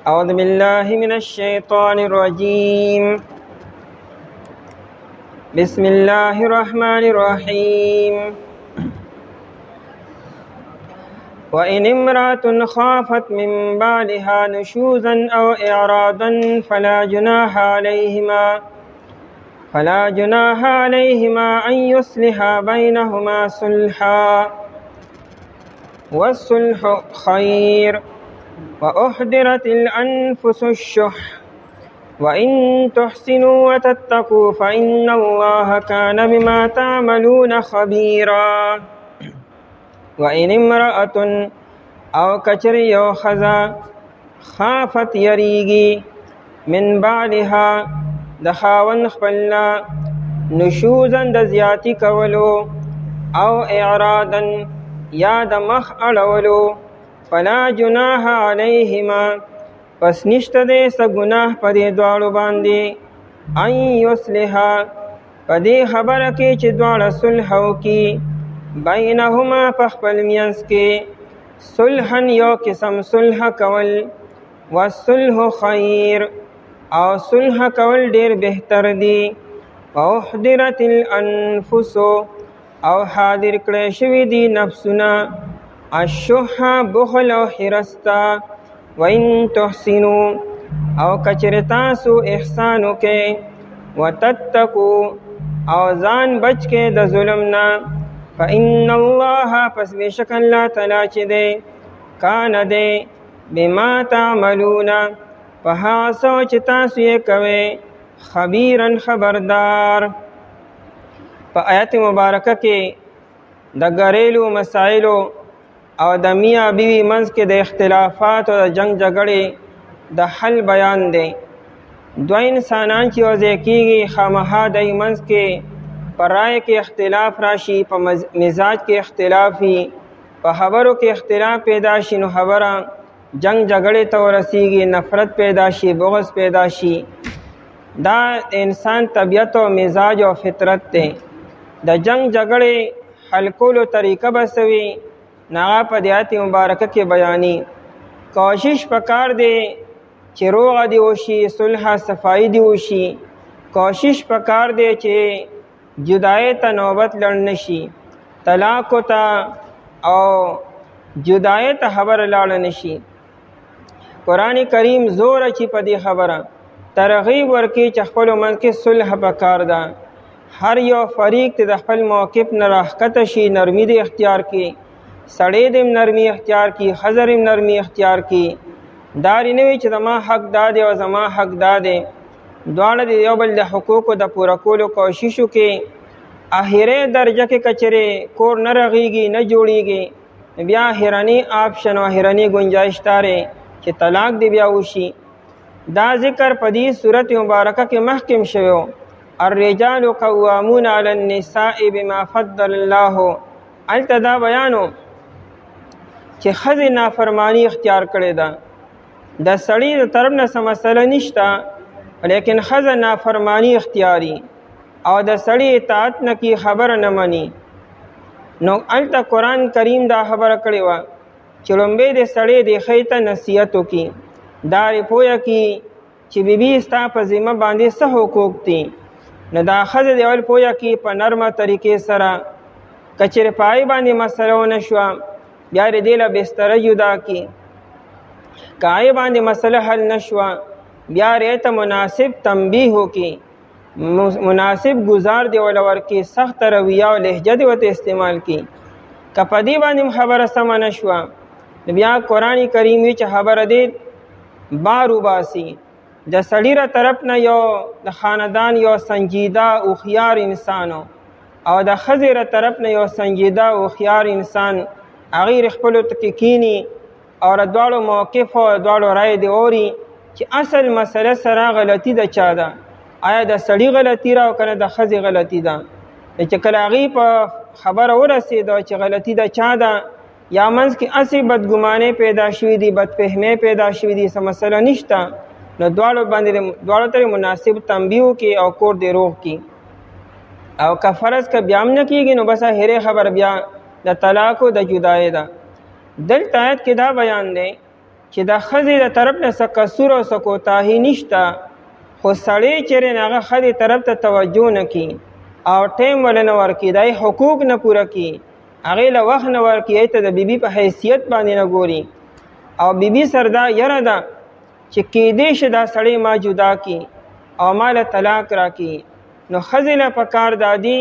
أعوذ بالله من الشيطان الرجيم. بسم الله الرحمن الرحيم. وإن امرأة خافت من بعلها نشوزا أو إعراضا فلا جناح عليهما أن يصلحا بينهما صلحا والصلح خير وأحضرت الأنفس الشح وإن تحسنوا وتتقوا فإن الله كان بما تعملون خبيرا. وإن امرأة أو کچری او خزا خافت یریگی من بعلها د خاوند خپلنا نشوزا د زیاتی کولو او اعراضا یا د مخ اړولو فلا جناح علیهما پس نشته دی څه ګناه په دې دواړو باندې ان یصلحا په دې خبره کې چې دواړه صلح وکړي بینهما په خپل منځ کې صلحا یو قسم صلح کول والصلح خیر او صلح کول ډیر بهتر دی. واحضرت الانفس او حاضر کړی شوي دي نفسونه الشح بخل او حرستا وان تحسنوا او کچره تاسو احسان وکئ وتتقوا او ځان بچ کې د ظلم نه فإن الله پس بشک الله تعالی چې دی کان دی بما تعملون په هغه څه چې تاسو یې کوئ خبیرا خبردار. په آیت مبارکه کې د غریلو مسائلو او د میاں بیوی منځ کې د اختلافات او د جنگ جګړې د حل بیان دی. دوه انسانان چې یو ځای کېږي خامخا د منځ کې په رای کې اختلاف راشي، په مزاج کې اختلاف وي، په خبرو کې اختلاف پیدا شي، نو خبره جنگ جګړې ته ورسیږي، نفرت پیدا شي، بغض پیدا شي. دا انسان طبیعت او مزاج او فطرت دی. د جنگ جګړې حل کولو طریقه به څه وي نو هغه په دې آیت مبارکه کې بیاني. کوشش پکار دی چې روغه دې وشي، صلح صفایي دې وشي. کوشش پکار دی چې جدائی ته نوبت لړ نشي، طلاق ته او جدائی ته خبره لاړه نشي. قرآن کریم زور اچي په دې خبره، ترغیب ورکړي چې خپلو منځ کې صلح پکار ده. هر یو فریق ته د خپل موقف نه راښکته شي، نرمي دې اختیار کړي، سړی دې نرمي اختیار کړي، ښځه دې نرمي اختیار کړي. دا نه وي چې زما حق دا دی او زما حق دا دی. دواړه د یو بل د حقوقو د پوره کولو کوشش وکړي. اخري درجه کې کچرې کور نه رغېږي، نه جوړېږي، بیا اخرني آپشن او اخرني گنجایش تاره چې طلاق دی بیا وشي. دا ذکر په دې صورت مبارکه کې محکم شوی. الرجال قوامون علی النساء بما فضل الله. هلته دا بیانو چې ښځې نافرمانی اختیار کړې ده. د سړي د طرف نه څه مسله نشته، لیکن ښځه نافرمانی اختیاري او د سړي اطاعت نه کی خبره نه مني. نو هلته قرآن کریم دا خبره کړې وه چې لومبی د سړی د ښځې ته نصیحت وکړي، دا یې پوهه کړي چې بیبي ستا په ذمه باندې څه حقوق دي. نو دا ښځه د اول پوهه کړي په نرمه طریقې سره. که چېرې په هغې باندې مسله ونه شوه بیا یې دې له بستره جدا کړي. که هغې باندې مسله حل نه شوه بیا یې ته مناسب تنبیه وکړي، مناسب گزار دی ولا ورکړي، سخت رویه او لهجه دی ورته استعمال کړي. که په دې باندې خبره سمه نه شوه نو بیا قرآن کریم وی چې خبره دې بار وباسي. د سړي را طرف نه یو د خاندان یو سنجیده هوښیار انسان او د ښځې را طرف نه یو سنجیده هوښیار انسان هغې خپلو ته کیني او د دواړو موقف او دواړو رای دې اوري چې اصل مسله سره غلطي د چا ده. آیا د سړي غلطي ده او که نه د ښځې غلطي ده. چې کله هغې په خبره ورسېده چې غلطي د چا ده یا منځ کې هسې بدګمانۍ پیدا شوي دي، بدفهمۍ پیدا شوي دي، څه مسله نشته، نو دواړو ته مناسب تنبیه وکړي او کور دې روغ کړي. او که فرض که بیا هم نه کېږي نو بس هرې خبر بیا د طلاق او د جدایۍ ده. دلته آیت کې دا بیان دی چې د ښځې د طرف نه څه قصور او څه کوتاهي نشته، خو سړی چېرې نه هغه ښځې طرف ته توجه نه کړي او ټیم ول نه ورکړي، د حقوق نه پوره کړي، هغې له وخت نه ورکړي، هغې ته د بیبي په حیثیت باندې نه ګوري او بیبي سره دا یره ده چې کیدای شي دا سړی ما جدا کړي او ما له طلاق راکړي. نو ښځې له پکار دا دي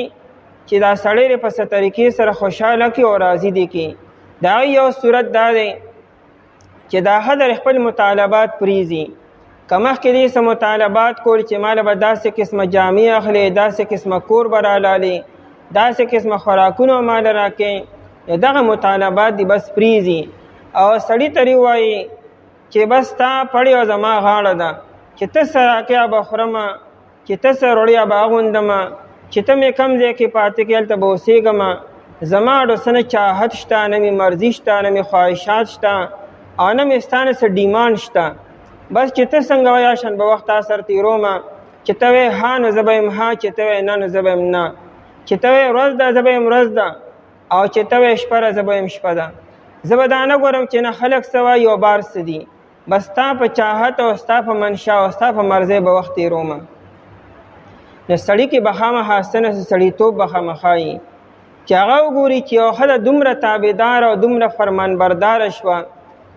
چې دا سړی په څه طریقې سره خوشحاله کړي او راضي دي کړي. د هغې یو صورت دا دی چې دا ښځه خپل مطالبات پریزي، که مخکې دې څه مطالبات کول چې ماله به داسې قسمه جامې اخلي، داسې قسمه کور به رالالې، داسې قسمه خوراکونه ماله راکړي، دغه مطالبات دي بس پریزي او سړي ته وایي چې بس تا پړې او زما غاړه ده چې ته څه راکړې به خورمه، چې ته څه روړیا به اغوندمه، چې ته مې کم ځای کې پاتې کړې هلته به اوسېږمه، زما ډو څه نه چاهت شته، نه مې مرضي شته، نه مې خواهشات شته او نه مې ستا نه څه ډیمانډ شته. بس چې ته څنګه وایه شان به وخت تا سره تېرومه، چې ته وایې ها نو زه به یم ها، چې ته وایې نه نو زه به یم نه، چې ته وایې ورځ ده زه به یم ورځ ده، او چې ته وایې شپه ده زه به یم شپه ده. زه به دا نه ګورم چې نه خلک څه وایي او بار څه دي، بس ستا په چاهت او ستا په منشا او ستا په مرضۍ به وخت تېرومه. نو سړي کې به خامخا څه نه څه سړیتوب به خامخا وي چې هغه وګوري چې یو ښځه دومره تابعدار او دومره فرمانبرداره شوه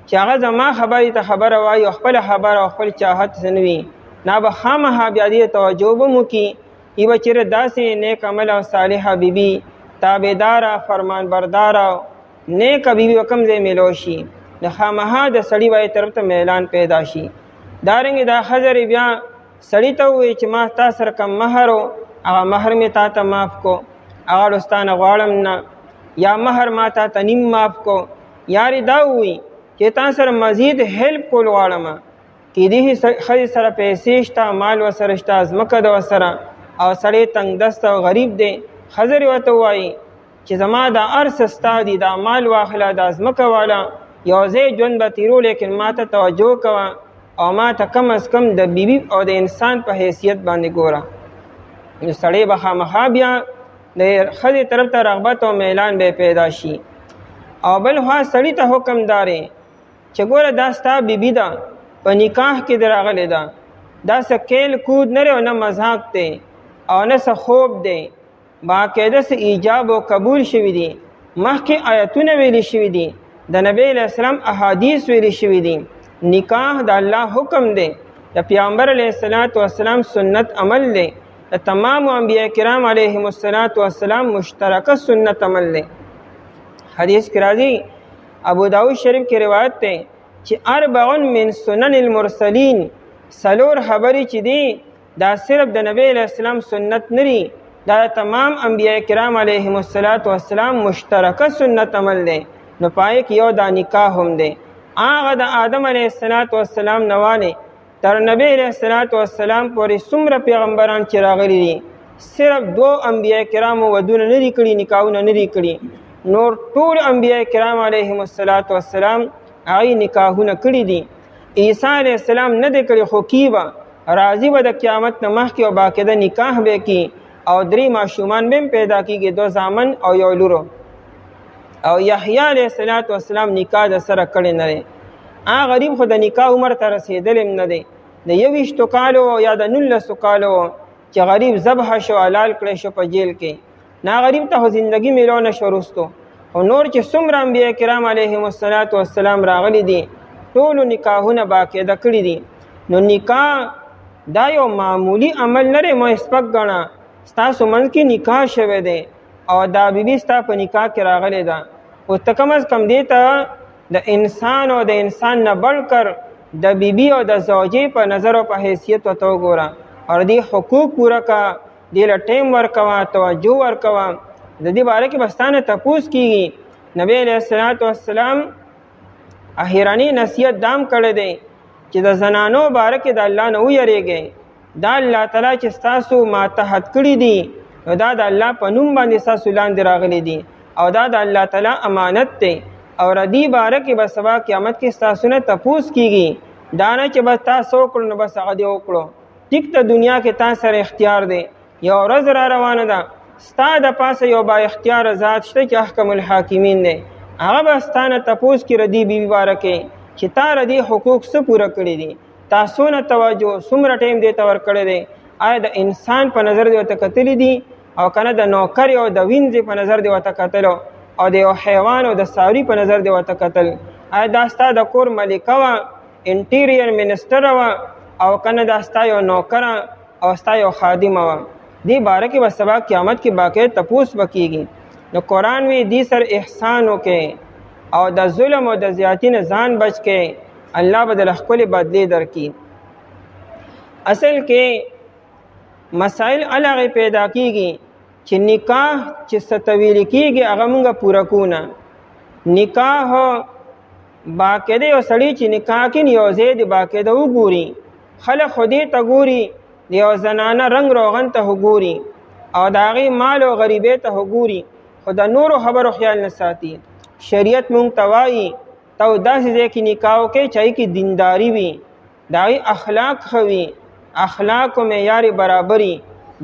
چې هغه زما خبرې ته خبره وایي او خپله خبره او خپل چاهت څه نه وي، نه به خامخا بیا دې توجه به مو کړي، ای به چېرې داسې نیک عمل او صالحه بیبي تابعداره فرمانبرداره نیکه بیبي به کوم ځای میلو شي، د خامخا د سړي وایي طرف ته میلان پیدا شي. دارنګې دا ښځه بیا سړي ته ووایي چې ما تا سره کم مهر و هغه مهر مې تا ته معاف کو، هغه ډستانه غواړم نه، یا مهر ما تا ته نیم معاف کو، یارې دا ووایي چې تا سره مزید هیلپ کول غواړم، کیدای شي ښځې سره پیسې شته، مال ورسره شته، ځمکه ده ورسره او سړی تنګ دست او غریب دی، ښځې ورته ووایي چې زما دا هر څه ستا دي، دا مال واخله، دا ځمکه واله، یو ځای ژوند به تېرو لیکن ما ته توجه کوه او ما ته کم از کم د بیبي او د انسان په حیثیت باندې ګوره. نو سړی به خامخا بیا د ښځې طرف ته رغبت او میلان به پیدا شي. او بل خوا سړي ته حکم دارې چې ګوره دا ستا بیبي ده، په نکاح کې دې راغلې ده، دا څه کیل کود نه او نه مذاق دی او نه څه خوب دی، باقاعده څه ایجاب او قبول شوي دي، مخکې آیتونه ویلي شوي دي، د نبی علیه السلام احادیث ویلي شوي دي، نکاح د الله حکم دی، د پیغمبر علیه السلام سنت عمل دی، د تمام انبیاء کرام علیهم السلام مشترکه سنت عمل دی. حدیث کې راځي ابو داود شریف کې روایت دی چې 40 من سنن المرسلین، څلور خبرې چې دي دا صرف د نبی علیه السلام سنت نری، دا تمام انبیاء کرام علیهم السلام مشترکه سنت عمل دی. نو پای کې یو دا نکاح هم دی، هغه د آدم علیه السلام نواله تر نبی علیه السلام پورې څومره پیغمبران چې راغلي دي، صرف 2 انبیاء کرامو ودونه نه دي کړي، نکاحونه نه دي کړي، نور ټول انبیاء کرام علیهم السلام هغوی نکاحونه کړي دي. عیسی علیه السلام نه دی کړي، خو کیبه راځي به د قیامت نه مخکې او باقاعده نکاح به کي او 3 ماشومان به پیدا کیږي، 2 زامن او یو لورو. او یحیی علیه السلام نکاح د سره کړی نه دی، هغه غریب خو د نکاح عمر ته رسېدلی هم نه دی، د 21 کالو یا د 19 کالو چې غریب ذبح شو حلال کړی شو په جیل کې، نا غریب ته زندگی میلو نشو وروستو. او نور چې څومره انبیاء کرام علیهم السلام راغلي دي ټولو نکاحونه باقاعده کړي دي. نو نکاح دا یو معمولی عمل نه دی، مو سپک ګڼه، ستاسو منځ کې نکاح شوی دی او دا بیبي ستا په نکاح کې راغلی ده، او ته کم از کم دې ته د انسان او د انسان نه بڑکر د بیبي او د زوجې په نظر او په حیثیت ورته وګوره او دې حقوق پوره کا، دې له ټیم ورکوه، توجه ورکوه، د دې باره کې به ستا نه تپوس کېږي. نبی علیه السلام اخرنی نصیحت دام کړی دی چې د زنانو باره کې د الله نه ویریږئ، دا الله تعالی چې ستاسو ماتحت کړي دي نو دا د الله په نوم باندې ستاسو لاندې راغلي دي او دا د الله تعالی امانت دی. او ردی باره کې به سبا قیامت کې ستاسو نه تپوس کېږي، دا نه چې بس تاسو وکړو نو بس هغه دې وکړو. ټیک ته دنیا کې تا سره اختیار دی، یو ورځ را روانه ده، ستا د پاسه یو با اختیار ذات شته چې احکم الحاکمین دی، هغه به ستا نه تپوس کړي ردی بیبي باره کې چې تا ردی حقوق څه پوره کړي دي، تا څونه توجه څومره ټیم دې ته ورکړی دی، آیا د انسان په نظر دې ورته کتلی دي او که نه د نوکر او د وینځې په نظر دې ورته کتلو او د یو حیوان او د څاروي په نظر دې ورته کتل، آیا دا ستا د کور ملکه وه، انټیریر منسټره وه او که نه دا ستا یو نوکره او ستا یو خادمه وه. دې باره کې به سبا قیامت کې باقاعده تپوس به کېږي. نو قرآن وی دې سر احسان وکړئ او د ظلم او د زیاتي نه ځان بچ کړئ، الله به دله ښکلې بدلې درکړي. اصل کې مسائل هغې پیدا کېږي چې نکاح چې څه ته ویل کېږي هغه مونږ پوره کوو نه. نکاح باقاعده یو سړی چې نکاح کوي یو ځای د باقاعده وګوري، خلک خو دې ته ګوري د یو زنانه رنګ روغن ته وګوري او د هغې مال او غریبۍ ته وګوري، خو د نورو خبرو خیال نه ساتي. شریعت مونږ ته وایي ته داسې ځای کې نکاح وکړې چې هغې کې دینداري وي، د هغې اخلاق ښه وي، اخلاق و معیار برابري،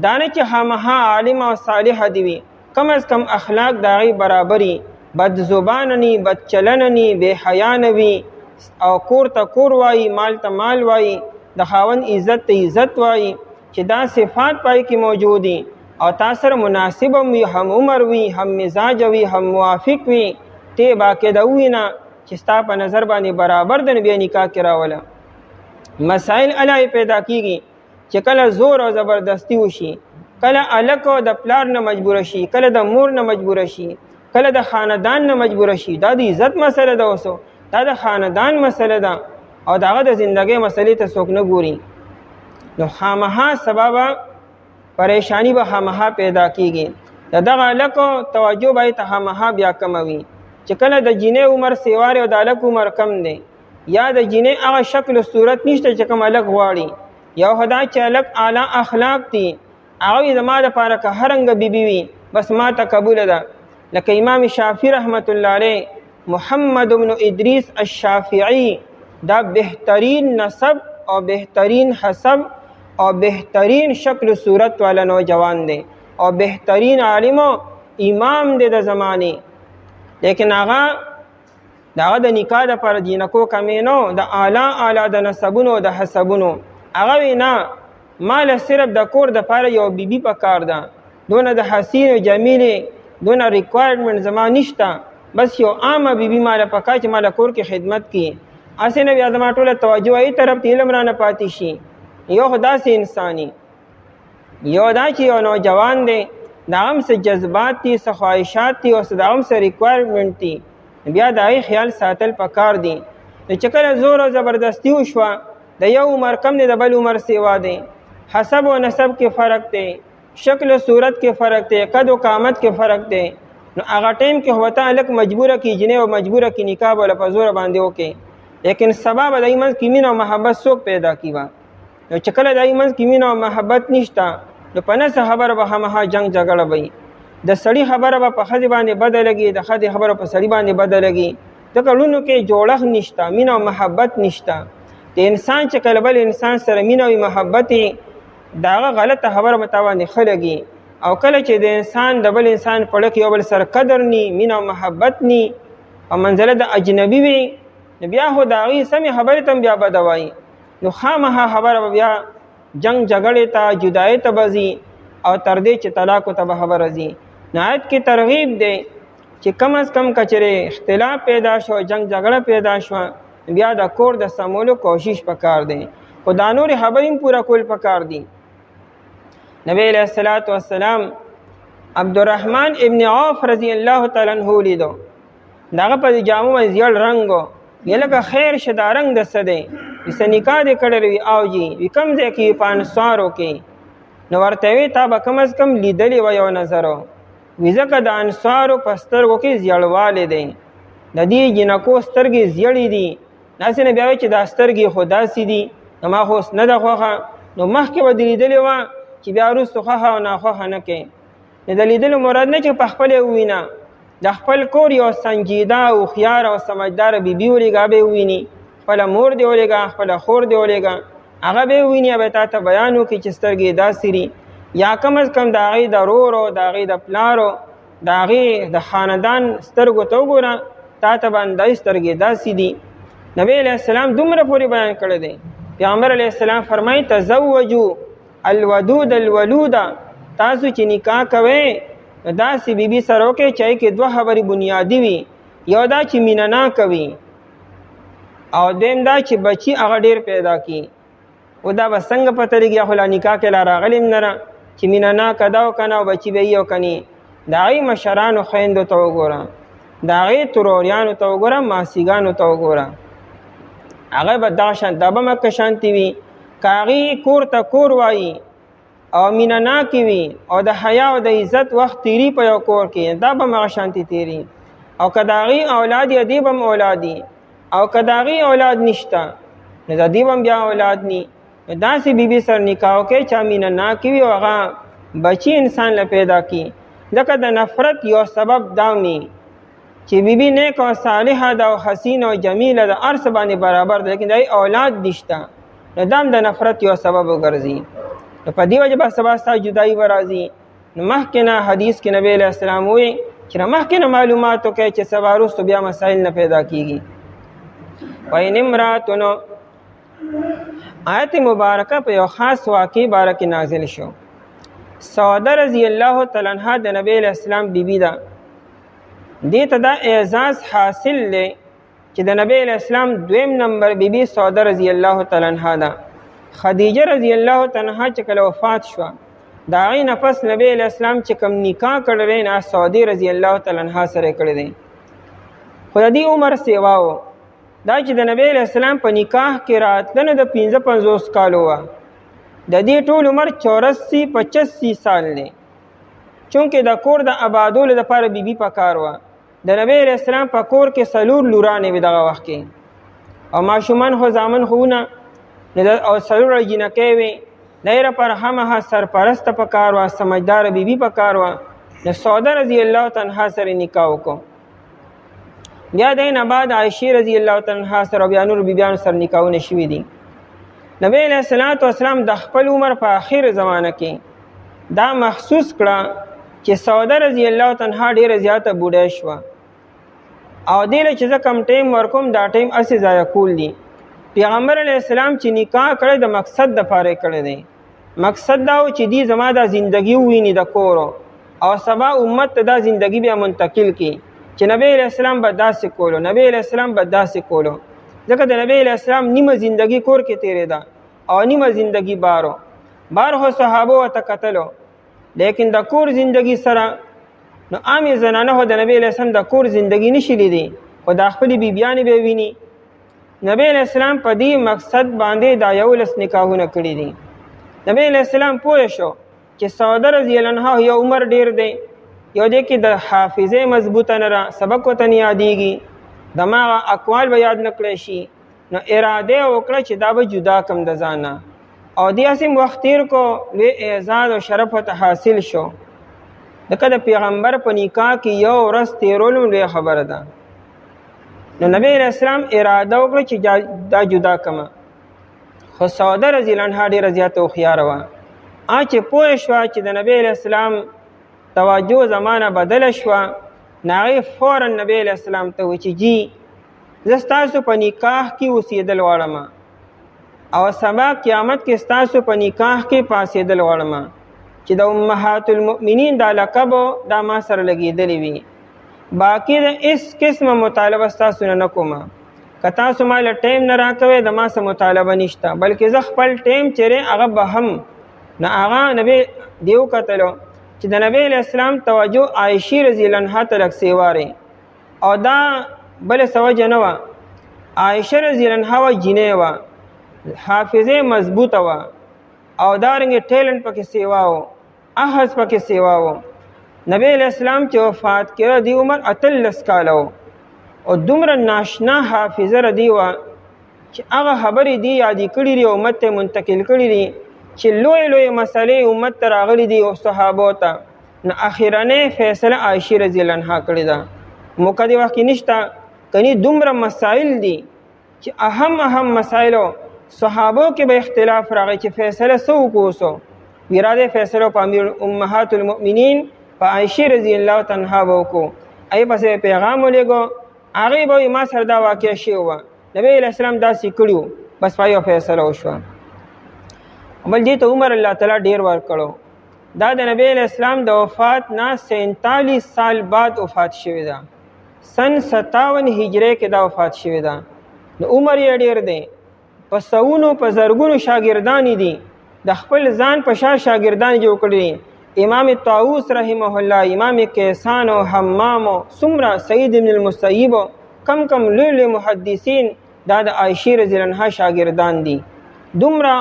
دا نه چې خامخا عالم او صالح دي وي، کم از کم اخلاق د هغې برابري، بد زبانه ني، بد چلنه ني، بے حیا نه وي او کور ته کور وایي، مال ته مال وایي، د خاوند عزت ته عزت وایي، چې دا صفات پای کې موجود دي او تا سره مناسب وي، هم عمر وي، هم مزاج وي، هم موافق وي، ته باقاعده ووینه چې ستا په نظر باندې برابر ده، نو بیا نکاح کې راوله. مسائل الای پیدا کیږي چې کله زور او زبردستی وشي، کله الک او د پلار نه مجبور شي، کله د مور نه مجبور شي، کله د خاندان نه مجبور شي. دا د عزت مسله ده، اوسو دا د خاندان مسله ده او داغه د زندګۍ مسلې ته څوک نه ګوري. نو خامخا سبب پریشانی به خامخا پیدا کیږي. دغه الک توجه به ته خامخا بیا کموي چې کله د جینې عمر سیوار او د الک عمر کم دی، یا د جینې هغه شکل و صورت نشته چې کوم الک غواړي، یو خدا چې الک اعلی اخلاق دي، هغه زما دپاره که هر رنګه بیبي وي بس ما ته قبوله ده. لکه امام شافعي رحمت الله علیه، محمد بن ادریس الشافعي دا بهترین نسب او بهترین حسب او بهترین شکل و صورت والا نوجوان دی او بهترین عالم او امام دی د زمانه، لیکن هغه داغه د نکاح د پر جینکو کمینو د اعلی د نسبونو د حسبونو، هغه وینا مال صرف د کور د پر یو بیبي په کار ده، دونه د حسین او جمیل دونه ریکوایرمنٹ زما نشته، بس یو عامه بیبي مال پکا چې مال کور کې خدمت کی، اسنه بیا زما ټوله توجه ای طرف ته علم را نه پاتې شي. یو خدا سي انساني، یو دا چې یو نوجوان دی داغم سے جذبات دي، څه خواهشات دي او داغم سے ریکوایرمنٹ دي، بیا د هغې خیال ساتل پکار دي. چې کله زور او زبردستی وشوه، د یو عمر کم دی د بل عمر سیوا دی، حسب و نسب کې فرق دی، شکل و صورت کې فرق دی، قد و قامت کې فرق دی، نو هغه ټیم کې هوته الک مجبوره کی جنې او مجبوره کی نکاح ولا په زور باندې وکړي، لیکن سبب د ایمن کې مینه او محبت څوک پیدا کیوا. نو چې کله د ایمن کې مینه او محبت نشته، نو په نس خبره به همها جنگ جګړه وي، د سړی خبره به په ښځې باندې بده لګي، د ښځې خبره په سړي باندې بده لګي، ځکه لونو کې جوړښت نشته، مینه او محبت نشته. د انسان چې کله بل انسان سره مینه او محبت د هغه غلطه خبره ورته باندې ښه لګي، او کله چې د انسان د بل انسان په اړه کې یو بل سره قدر ني، مینه او محبت ني او منزله د اجنبي وي، نو بیا خو د هغې سمې خبرې ته هم بیا بده وایي، نو خامخا خبره به بیا جنگ جګړې ته جدایۍ ته به ځي او تر دې چې طلاقو ته به خبره ځي. نو آیت کې ترغیب دی چې کم از کم کچرې اختلاف پیدا شو، جنگ جګړه پیدا شوه، بیا د کور د سمولو کوشش پکار دی، خو دا نورې خبرې هم پوره کول پکار دي. نبی علیہ الصلوۃ والسلام عبدالرحمن ابن عوف رضی الله تعالی عنہ لیدو، داغه په جامو باندې زیړ رنګ وی، لکه خیر شه دا رنګ د څه دی، ویسه نکاح دې کړی وي او جي وي کوم ځای کې په انصارو کې، نو ورته وی تا به کم از کم لیدلی و یو نظر وي، ځکه د انصارو په سترګو کې زیړوالی دی، د دې جنکو سترګې زیړې دي، داسې نه بیا وایي چې دا سترګې خو داسې دي، نو ما خو اوس نه ده خوښه، نو مخکې به دې لیدلې وه چې بیا وروستو خوښه او ناخوښه نه کوې. نو د لیدلو مراد نه چې په خپل یې ووینه، د خپل کور یو سنجیده او هوښیار او سمجداره بیبي ولېږه، به یې وویني، خپله مور دې ولېږه، خپله خور دې ولېږه، هغه به یې وویني، به تا ته بیان وکړي چې سترګې داسې دي، یا کم از کم د هغې د رورو، د هغې د پلارو، د هغې د خاندان سترګو ته وګوره، تا ته به اندازې سترګې داسې دي. نبی علیہ السلام دومره پوری بیان کړی دی. پیغمبر علیہ السلام فرمایي تزوجوا الودود الولود، تاسو چې نکاح کوئ داسې بیبي سره وکړئ چې کې دوه خبرې بنیادي وي. یو دا چې مینه ناکه وي او دویم دا چې بچي هغه ډېر پیدا کړي. او دا به څنګه پته لګي خو لا نکاح کې لا راغلی هم نه چې مینه ناکه ده او که نه او بچي به یي او که نه. د هغې مشرانو خویندو ته وګوره، د هغې تروریانو ته وګوره، ماسیګانو ته وګوره، هغه به دغه شان دا به مکه شانتې وي. که هغې کور ته کور وایي او مینه ناکې وي او د حیا او د عزت وخت تیري په یو کور کې، دا به هم هغه شانتې تیري. او که د هغې اولاد یې دې به هم اولاد وي، او که د هغې اولاد نشته نو د دې به هم بیا اولاد ني. داسې بیبي سره نکاح وکړئ چې مینه ناکې وي او هغه بچي انسان له پیدا کړي. ځکه د نفرت یو سبب دا وي چې بیبي نیک او صالحه ده او حسین او جمیله ده، هر څه باندې برابر ده، لیکن د هغې اولاد نشته، نو دا هم د نفرت یو سبب وګرځي. نو په دې وجه به سبا ستا جدایي به راځي. نو مخکې نه حدیث کې نبی علیه السلام ووایي چې مخکې نه معلومات وکړئ چې سبا وروسته بیا مسایل نه پیدا کېږي. وإن امرأة، آیت مبارکه په یو خاص واقع باره کې نازل شو. سوده رضی الله تعالی عنها د نبی علیہ السلام بیبی ده. دې ته دا اعزاز حاصل دی چې د نبی علیہ السلام دویم نمبر بیبی سوده رضی الله تعالی عنها ده. خدیجه رضی الله تعالی عنها چې کله وفات شوه د هغې نه پس نبی علیہ السلام چې کوم نکاح کړی دی نه سودې رضی الله تعالی عنها سره کړی دی. خو د دې عمر سیوا و دا چې د نبی علیہ السلام په نکاح کې راتلنه د 55 کالو وه. د دې ټول عمر 84-85 سال دی. چونکې د کور د آبادولو دپاره بیبي پکار وه. د نبی علیہ السلام په کور کې 4 لورانې وې دغه وخت کې، او ماشومان خو زامن خوونه او 4 جینکۍ وې. د هغې لپاره همغه سرپرسته پکار وه، سمجداره بیبي پکار وه. د سوده رضی الله تعالی عنها سره نکاح وکړو. بیا د نه بعد عایشې رضی الله تعالی عنها سره او بیا نورو بیبیانو سره نکاحونه شوي دي. نبی علیہ السلام د خپل عمر په آخر زمانه کې دا محسوس کړه چې سوده رضی الله تعالی عنها ډېره زیاته بوډۍ شوه او دې له چې زه کم ټیم ورکوم دا ټیم هسې ضایع کول دي. پیغمبر علیہ السلام چې نکاح کړی د مقصد دپاره یې کړی دی. مقصد دا و چې دی زما دا زندگی وویني د کورو او سبا امت ته دا زندگی بیا منتقل کړي چې نبی علیہ السلام به داسې کولو، نبی علیہ السلام به داسې کولو. ځکه د نبی علیہ السلام نیمه زندگی کور کې تېرېده او نیمه زندگی بارو خو صحابو ورته کتلو، لیکن د کور زندگی سره نو عامې زنانه خو د نبی علیہ السلام د کور زندگی نشي لیدی، خو د خپلې بیبیانې به ویني. نبی علیہ السلام په دې مقصد باندې دا 11 نکاحونه کړي دي. نبی علیہ السلام پوه شو چې سوده رضی الله عنها یو عمر ډیر دی، یو دی کې د حافظه مضبوطه نه را سبق ورته نه یادېږي، دماغه اقوال به یاد نه کړی شي. نو اراده وکړه چې دا به جدا کم د ځانه، او دې هسې وخت تېر کو لوی اعزاز او شرف ورته حاصل شو. ځکه د پیغمبر په نکاح کې یو ورځ تېرول هم لویه خبره ده. نو نبی علیہ السلام اراده وکړه چې دا جدا کمه. خو سوده رضی الله عنها ډېره زیاته هوښیاره وه. چې پوه شوه چې د نبی علیہ السلام توجه زمانه بدله شوه، نو هغې فورا نبی علیہ السلام ته وویل چې جی زه ستاسو په نکاح کې اوسېدل غواړم او سبا قیامت کې ستاسو په نکاح کې پاسېدل غواړم چې د امهات المؤمنین دا لقب دا ما سره لګېدلی وي. باقی د اس قسمه مطالبه ستاسو نه کومه. که تاسو ما له ټایم نه راکوئ د ما څه مطالبه نشته، بلکې زه خپل ټایم چیرې هغه به هم نه. هغه نبی دې وکتلو چې د نبی علیہ السلام توجه عایشې رضی الله عنها ته لږ سیوارې، او دا بله څه وجه نه وه. عایشه رضی الله عنها وه جینۍ وه، حافظه مضبوطه وه، او دارنګې ټیلنټ پکې سیوا و، احظ پکې سیوا و. نبی علیہ السلام چې وفات کړه دی عمر 18 کاله و، او دومره ناشنا حافظه ردی وه چې هغه خبرې دی یادې کړي دي او امت ته منتقل کړي دي چې لوی لوی مسلې امت ته راغلي دي او صحابو ته. نو اخرنۍ فیصله عایشې رضی الله عنها کړې ده. موقع دې وخت کې نشته، کني دومره مسائل دي چې اهم مسایلو صحابو کې به اختلاف راغی چې فیصله څه وکړو. ویراده فیصله په امیر امهات المؤمنین په عایشې رضی الله عنها وکړو. ای پسې پیغام ولېږو، هغې به ما سره دا واقع شوی وه، نبی علیہ السلام داسې کړي بس پای فیصله وشوه. بل دې ته عمر الله تعالی ډیر ورکړو. دا د نبی علیہ السلام د وفات نه 47 سال بعد وفات شوی ده. سن 57 هجری کې دا وفات شوی ده. د عمر یې ډیر دی. په سونو په زرګونو شاګردان دي. د خپل ځان په شاګردان جوړ کړي. امام طاووس رحمه الله، امام کیسان او حمام، سمرا سعید بن المسیب، کم لوی محدثین دا د عائشہ رضی الله عنها شاګردان دي. دومره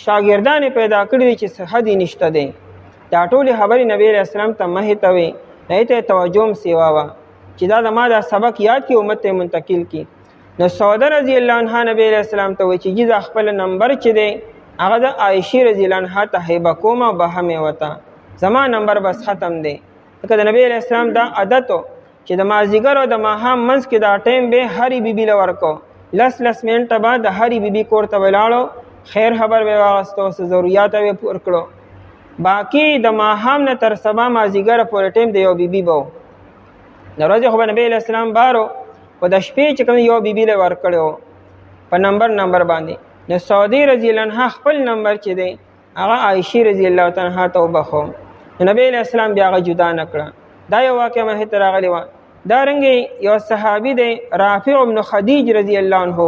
شاګردان پیدا کړي چې څه حد نشته دی. دا ټول خبرې نبی علیہ السلام ته مه هیتوي، نه ته توجه هم سیوا وا چې دا د ما دا سبق یاد کی امت ته منتقل کی. نو سوده رضی الله عنها نبی علیہ السلام ته وی چې جزا خپل نمبر چې دی هغه د عائشہ رضی الله عنها ته هیبه کوم او بهمه وتا زما نمبر بس ختم دی. ځکه د نبی علیہ السلام دا عادت چې د مازیګر او د ماښام منځ کې دا ټیم به هری بیبي له ورکو، لس منټه بعد د هری بیبي کور ته ولاړو، خیر خبر به واغستو، ضرورت به پوره کړو. باقی د ماښام نه تر سبا مازیګر پورې ټیم د یو بیبي بو. د ورځې خو نبی علیہ السلام بارو په د شپې چې کوم یو بیبي له ورکړو په نمبر باندې. نو سعودي رضی الله عنها خپل نمبر چې دی هغه عائشہ رضی الله عنها ته وبخو. نبی علیہ السلام بیا هغه جدا نکړه. دا یو واقعه مه ته راغلی و. دا رنګ یو صحابي دی رافع بن خدیج رضی الله عنه،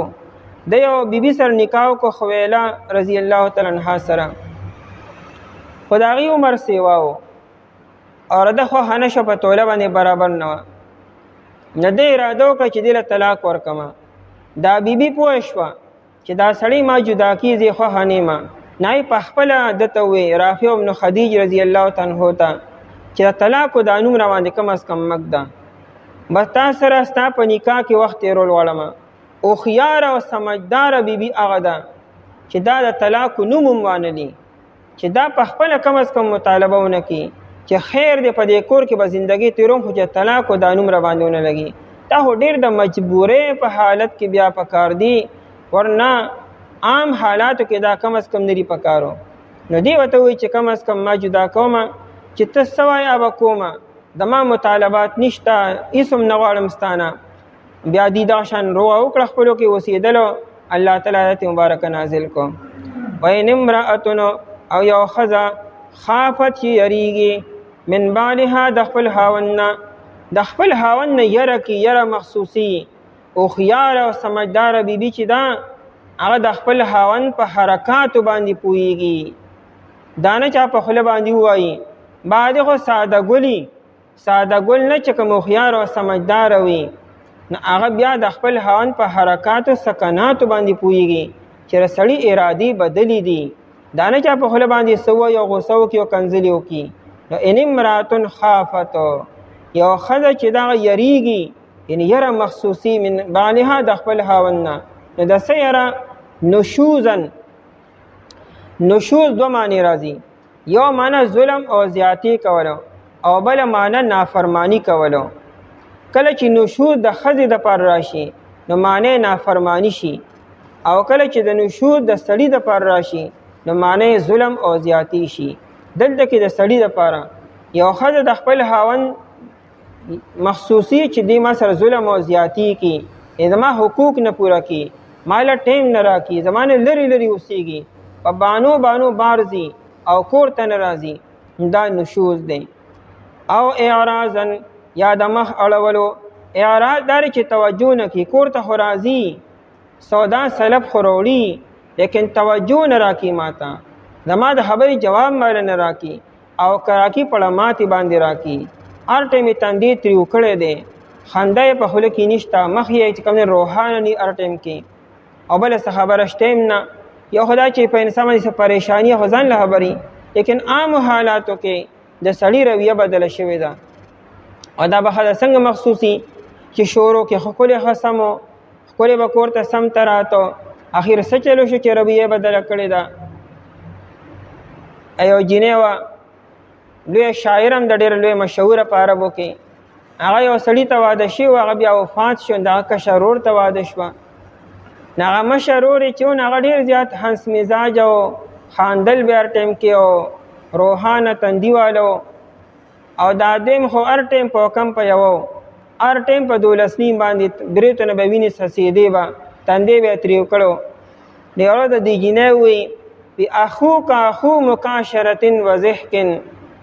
د یو بیبي سره نکاح کو خویلا رضی الله تعالی عنها سره. خدای عمر سیواو اور د خو هنشه په توله باندې برابر نه و. نه د اراده وکړه چې دله طلاق ورکما. دا بیبي پوه شوه چې دا سړی ما جدا کیږي خو هنه ما نه په خپل دته وی رافع بن خدیج رضی الله تعالی عنہ ته چې طلاق د انوم روان دي کم از کم مقدا بس تاسو سره ستا په نکاح کې وخت رول وړم. او خيار او سمجدار بیبي هغه ده چې دا د طلاق نوم وانلی، چې دا په خپل کم از کم مطالبه ونه کی چې خیر دې په دې کور کې به ژوندۍ تیروم، خو چې طلاق او د انوم را باندې ونه لګي. دا هو ډیر د مجبورې په حالت کې بیا پکار دی، ورنه عام حالاتو کې دا کم از کم نری پکارو. نو دی وته وی چې کم از کم ما جدا کوم چې ته سوای ابا کومه د ما مطالبات نشته، اسم نه غواړم ستانه. بیا دی دا شان رو او کړ خپلو کې وسیدلو. الله تعالی آیت مبارک نازل کو. وین امرأتن او یو خزا خافت یریږي من بالها د خپل هاوند، د خپل هاوند یره کې یره مخصوصي. او خيار او سمجدار بیبي چې دا هغه د خپل هاوند په حرکاتو باندې پوهیږي، دانه چا په خله باندې وایي. بعد خو ساده ګل نه چې کوم خيار او سمجدار وي، نه هغه بیا د خپل هاوند په حرکاتو سکناتو باندې پوهیږي چې رسړي ارادي بدلی دي. دانه چا په خله باندې سو یو غوسو کې او کنزلی وکي. نو ان امراتن خافت یو خزه چې دا یریږي، یعنی یره مخصوصی من بالها د خپل هاوند. نو د سیره نشوز دو معنی راځي. یو معنی ظلم او زیاتی کولو او بل معنی نافرمانی کولو. کله چې نشوز د خزې د پر راشي نو معنی نافرمانی شي، او کله چې د نشوز د سړی د پر راشي نو معنی ظلم او زیاتی شي. دلته کې د سړی د پاره یو خزه د خپل هاوند مخصوصی چې دی ما سره ظلم او زیاتی کی، زما حقوق نه پورا کی، مال ټیم نه راکی، زمانه لری اوسېږي، په بانو بارزي او کور ته ناراضي، دا نشوز دی. او اعراضن یا د مخ اړولو. اعراض دار چې توجه نه کی، کور ته راضي سودا سلب خروړي لیکن توجه نه راکی، ماته زما د خبرې جواب مال نه راکی، او کراکی پړه ماتي باندې راکی. هر ټیم تندې تریو کړی دی، خنده په خوله کې نشته، مخ یې چې کوم روحانه ني هر ټیم کې. او بل څه خبره شته نه، یو خدای چې په انسان باندې پریشانی خزان له خبري، لیکن عام حالاتو کې د سړی رویه بدله شوې ده. او دا به خدای څنګه مخصوصي چې شورو کې خپل خصمو خپل به کوړه سم تراتو، اخر سچلو شو چې رویه بدله کړې ده. ایو جنیوا لوی شاعرم د ډېر لوی مشهور په عربو کې، هغه یو سړی ته واده شي او هغه بیا وفات شو، دا کشرور ته واده شو. هغه مشرور چې هغه ډېر زیات هنس مزاج او خاندل بیا ټیم کې او روحانه تندیوالو، او دا دیم خو هر ټیم په کم په یو هر ټیم په 12 باندې بریتونه به ویني سسیدې با تندې به تریو کړو. د یو د دې جینۍ وی اخوک اخو مکاشرة وضحک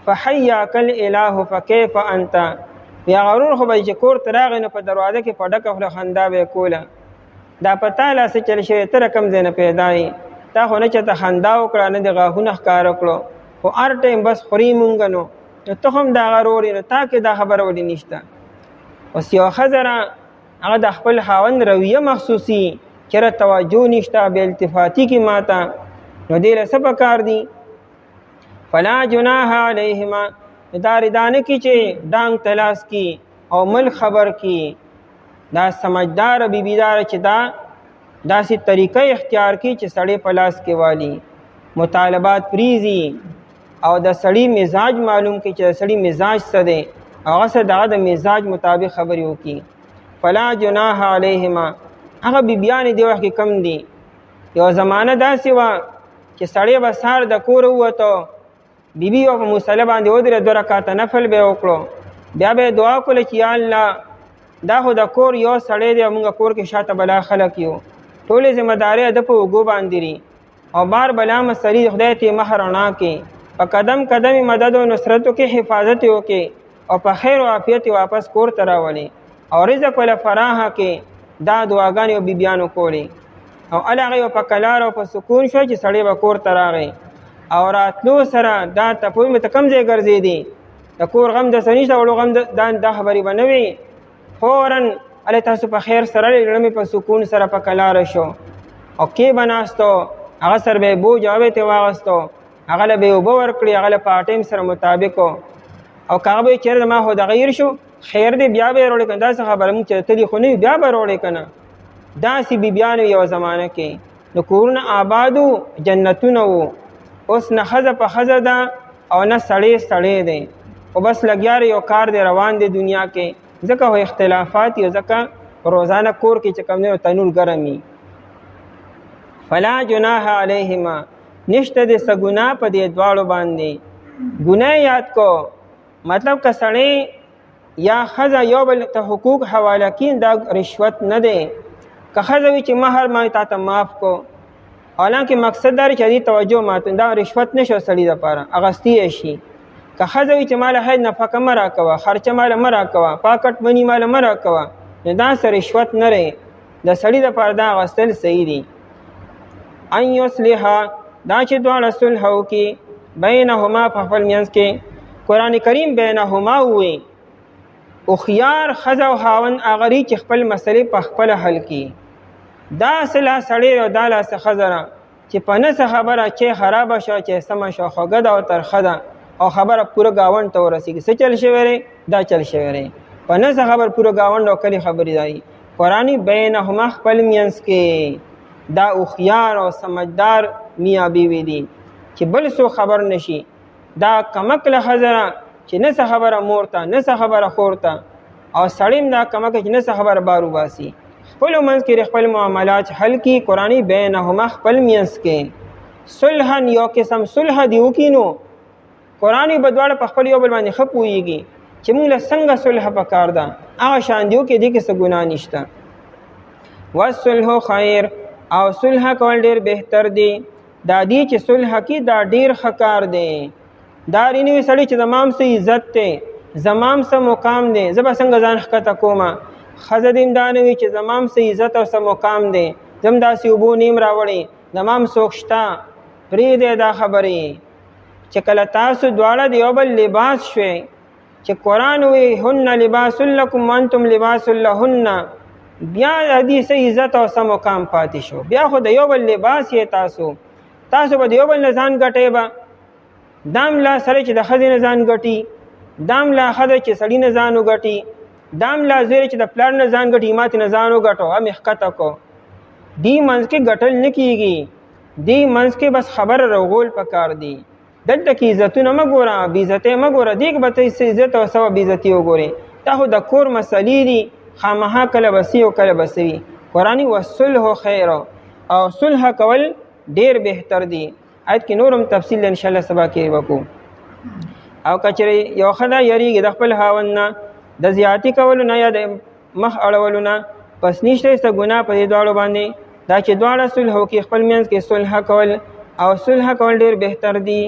فحیاک الاله فکیف انت. بیا غرور خو به چې کور ته راغی نو په دروازه کې په ډکه خوله خندا به یې کوله. دا په تا لا څه چل شوی، ته کوم ځای نه پیدا یې، تا خو نه چېرته خندا وکړه نه د غاښونه ښکاره کړو، خو هر ټایم بس خوري مونږ نو ته هم دا غرور یې، نو تا کې دا خبره ولې نشته. اوس یوه ښځه را هغه د خپل خاوند رویه محسوسي چېرې توجه نشته، بې التفاتي کې ماته، نو دې له څه پکار دي؟ فلا جناح علیهما، دا ردانه کې چې ډانګ تلاس کی او مل خبر کی. دا سمجھدار بیبیدار چې دا داسې طریقه اختیار کی چې سړی په لاس کې والی، مطالبات پریزي او د سړی مزاج معلوم کی چې د سړی مزاج څه دی، هغه څه دغه د مزاج مطابق خبرې وکړي. فلا جناح علیهما، هغه بیبیانې دې وخت کې کم دي. یو زمانه داسې وه چې سړی به سهار د کوره ووته، بیبي او په مصلی باندې ودرې 2 رکعاته نفل به یې وکړو، بیا به یې دعا کوله چې یا الله دا خو د کور یو سړی دی او موږ کور کې شاته بلا خلک یو، ټولې ذمهدارۍ د په اوږو باندې دي او بار بلا مسلې خدای ته مخ رڼا کې، په قدم قدم مدد او نصرتو کې حفاظت وکړي او په خیر او عافیت واپس کور ته راولي او رزق ولا فراخه کې. دا دعاګانې او بیبیانو کولې او هغه په کلار او په سکون شو چې سړی به کور ته راغی او راتلو سره دا تپوی مې ته کوم ځای ګرځېدې، د کور غم د څه نشته، وړو غم دا خبرې به نه وي. فوراً هلې تاسو په خیر سره زړه مې په سکون سره په کلاره شو او کې به ناستو، هغه سر به یې بوج هغه ته واغستو، هغه له به یې اوبه ورکړي، هغه له په ټایم سره مطابق او که هغه به یې چېرې ما خو دغه هیر شو خیر دی بیا به یې راوړې که نه، داسې خبره مونږ چې تلي خو نه وي بیا به راوړې که نه. داسې بیبیانو یوه زمانه کې د کورونه آباد وو، جنتونه وو. اوس نه ښځه په ښځه ده او نه سړی سړی دی، خو بس لګیا یو کار دی روان دی دنیا کې، ځکه خو اختلافات یو، ځکه روزانه کور کې چې کوم دی تنور ګرم وي. فلا جناح علیهما، نشته د څه ګناه په دې دواړو باندې. ګناه یاد کو مطلب که سړی یا ښځه یو بل ته حقوق حواله کین دا رشوت نه دی. که ښځه وي چې مهر ما تا ته معاف کو، حالانکه مقصد دا چې دې توجه ماته، دا رشوت نشو سړي دپاره اغستی شي. که ښځه وي چې مال هیڅ نفقه مه راکوه، خرچه مال مه راکوه، پاکټ منی مال مه راکوه، نو دا څه رشوت نه دی، د سړي دپاره دا اغستل صحیح دي. ان یصلحا، دا چې دواړه صلح وکړي، بینهما په خپل منځ کې. قرآن کریم بینهما ووایي، هوښیار ښځه او خاوند هغه دی چې خپل مسلې په خپله حل کړي. دا څه سړی او دا څه ښځه ده چې په نه څه خبره چې خرابه شوه چې سمه شوه، خوږه ده او ترخه ده او خبره پوره ګاونډ ته ورسېږي. څه چل شوی دی؟ دا چل شوی دی، په نه څه خبر پوره ګاونډ او کلي خبرې دی. قرآن بینهما خپل منځ کې دا هوښیار او سمجدار میاں بیوی دي چې بل څوک خبر نشي. دا کمکله ښځه چې نه څه خبره مور ته، نه څه خبره خور ته، او سړی هم دا کمکه چې نه څه خبره بار وباسي، خپلو منځ کې خپل معاملات حل کړي. قرآن بینهما خپل منځ کې صلحا، یو قسم صلح دی وکړي نو قرآن به دواړه په خپل یو بل باندې ښه پوهېږي چې موږ له څنګه صلح پکار ده، هغه شان دی وکړي، دې کې څه ګناه نشته. والصلح خیر، او صلح کول ډېر بهتر دی. دا دی چې صلح کې دا ډېر ښه کار دی. دا رینوي سړی چې زمام څه عزت دی، زمام څه مقام دی، زه به څنګه ځان ښکته کومه. ښځه دې هم دا نه وي چې زمام څه عزت او څه مقام دی، زه هم داسې اوبو نیم راوړې، زمام څوک شته. پرېږدی دا خبرې چې کله تاسو دواړه د یو بل لباس شوئ، چې قرآن وایي هن لباس لکم وانتم لباس لهن، بیا د دې څه عزت او څه مقام پاتې شو. بیا خو د یو بل لباس یې تاسو به د یو بل نه ځان ګټئ به. دام لا سره چې د ښځې نه ځان ګټي، دام لا ښځه چې سړي نه ځان وګټي، دام لا زوی چې د پلار نه ځان ګټي، ما ته نه ځان وګټو، هم یې ښکته کو. دې منځ کې ګټل نه کېږي، دې منځ کې بس خبره روغول پکار دی. دلته کې عزتونه مه ګوره، بېعزتۍ مه ګوره، دې کې به ته څه عزت او څه بېعزتي وګورې. دا خو د کور مسلې دي، خامخا کله به څه او کله به څه وي. قرآن والصلح خیر، او صلح کول ډېر بهتر دی. آیت کې نورم تفصیل ان شاء الله سبا کې وکړو. او کچره یو ښځه یریږي د خپل خاوند نه د زیاتی کولو نه یا د مخ اړولو نه، پس نشته څه ګناه په دې دواړو باندې دا چې دواړه صلح وکړي خپل منځ کې صلح کول او صلح کول ډېر بهتر دي